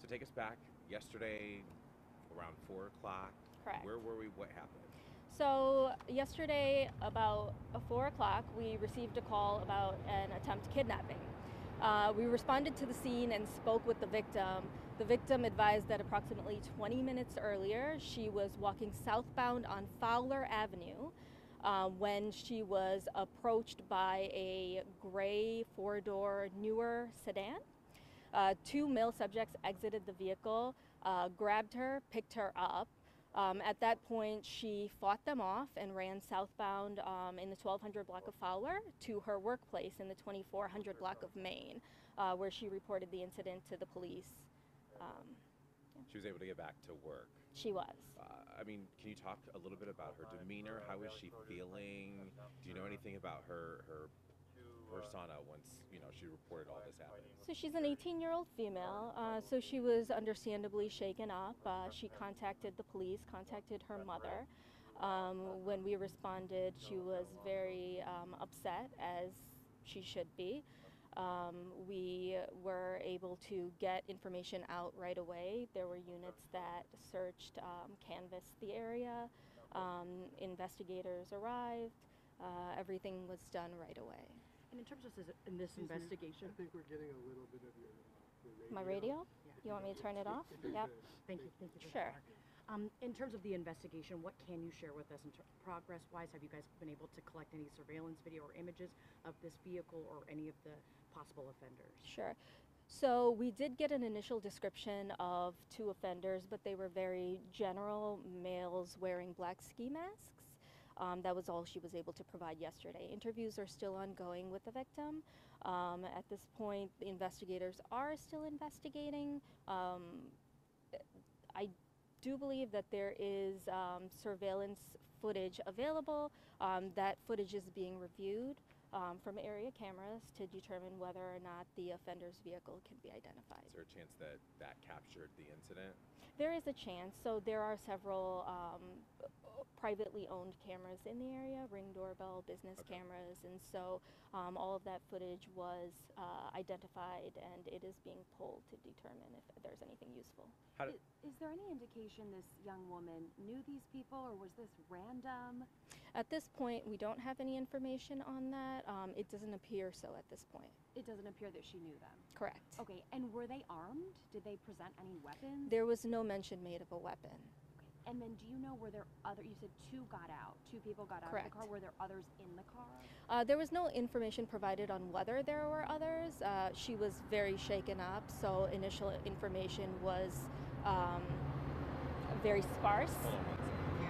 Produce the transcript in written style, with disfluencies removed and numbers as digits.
take us back yesterday around 4 o'clock. Correct. Where were we? What happened? So yesterday, about 4 o'clock, we received a call about an attempt kidnapping. We responded to the scene and spoke with the victim. The victim advised that approximately 20 minutes earlier, she was walking southbound on Fowler Avenue when she was approached by a gray four-door newer sedan. Two male subjects exited the vehicle, grabbed her, picked her up. At that point, she fought them off and ran southbound in the 1200 block of Fowler to her workplace in the 2400 block of Maine, where she reported the incident to the police. She was able to get back to work. She was. I mean, can you talk a little bit about her demeanor? How is she feeling? Do you know anything about her persona once she reported all this happening? So she's an 18-year-old female, so she was understandably shaken up. She contacted the police, contacted her mother. When we responded, she was very upset, as she should be. We were able to get information out right away. There were units that searched, canvassed the area. Investigators arrived. Everything was done right away. And in terms of this investigation, I think we're getting a little bit of your radio. My radio? Yeah. You want me to turn it off? Yep. Thank you. Thank you. Sure. In terms of the investigation, what can you share with us progress-wise? Have you guys been able to collect any surveillance video or images of this vehicle or any of the possible offenders? Sure. So we did get an initial description of two offenders, but they were very general, males wearing black ski masks. That was all she was able to provide yesterday. Interviews are still ongoing with the victim. At this point, the investigators are still investigating. I do believe that there is surveillance footage available. That footage is being reviewed from area cameras to determine whether or not the offender's vehicle can be identified. Is there a chance that that captured the incident? There is a chance. So there are several privately owned cameras in the area, Ring doorbell, business cameras, and so all of that footage was identified, and it is being pulled to determine if there's anything useful. Is there any indication this young woman knew these people, or was this random? At this point, we don't have any information on that. It doesn't appear so at this point. It doesn't appear that she knew them. Correct. Okay, and were they armed? Did they present any weapons? There was no mention made of a weapon. And then do you know, were there other, you said two got out, two people got out Correct. of the car, were there others in the car? There was no information provided on whether there were others. She was very shaken up, so initial information was very sparse. Hold on one second.